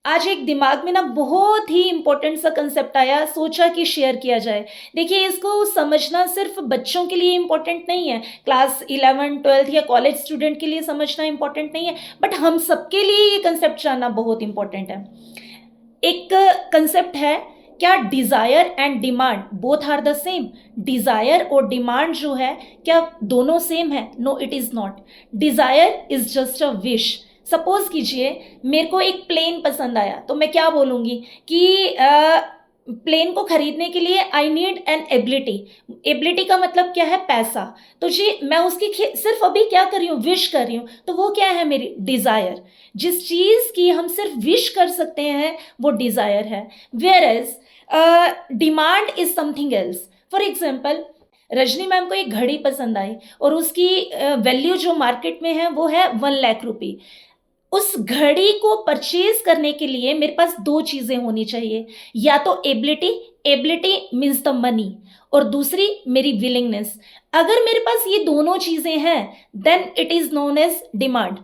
आज एक दिमाग में ना बहुत ही इम्पोर्टेंट सा कंसेप्ट आया, सोचा कि शेयर किया जाए। देखिए, इसको समझना सिर्फ बच्चों के लिए इम्पोर्टेंट नहीं है, क्लास 11 12 या कॉलेज स्टूडेंट के लिए समझना इम्पोर्टेंट नहीं है, बट हम सबके लिए ये कंसेप्ट जानना बहुत इम्पोर्टेंट है। एक कंसेप्ट है, क्या desire and demand both are the same? Desire और डिमांड जो है, क्या दोनों सेम है? No, it is not. Desire is just a wish. Suppose कीजिए मेरे को एक प्लेन पसंद आया, तो मैं क्या बोलूँगी कि प्लेन को खरीदने के लिए I need an ability. Ability का मतलब क्या है? पैसा। तो जी मैं उसकी सिर्फ अभी क्या कर रही हूँ? विश कर रही हूँ। तो वो क्या है? मेरी डिज़ायर। जिस चीज़ की हम सिर्फ विश कर सकते हैं वो डिज़ायर है। Whereas demand is something else. For example, Rajni ma'am को एक घड़ी पसंद आई और उसकी वैल्यू जो मार्केट में है वो है 1 लाख रुपए। उस घड़ी को परचेज करने के लिए मेरे पास दो चीजें होनी चाहिए, या तो ability, ability means the money, और दूसरी मेरी विलिंगनेस। अगर मेरे पास ये दोनों चीजें हैं then it is known as demand.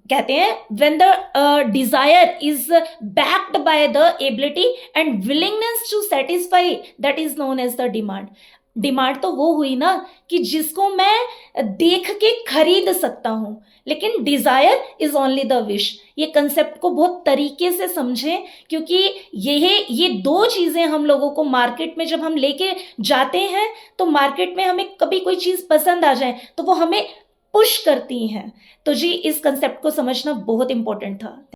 कहते हैं when the desire is backed by the ability and willingness to satisfy, that is known as the demand. Demand तो वो हुई ना कि जिसको मैं देख के खरीद सकता हूं, लेकिन desire is only the wish. ये कंसेप्ट को बहुत तरीके से समझें, क्योंकि ये दो चीजें हम लोगों को मार्केट में जब हम लेके जाते हैं, तो मार्केट में हमें कभी कोई चीज पसंद आ जाए तो वो हमें पुश करती हैं। तो जी इस कंसेप्ट को समझना बहुत इंपॉर्टेंट था।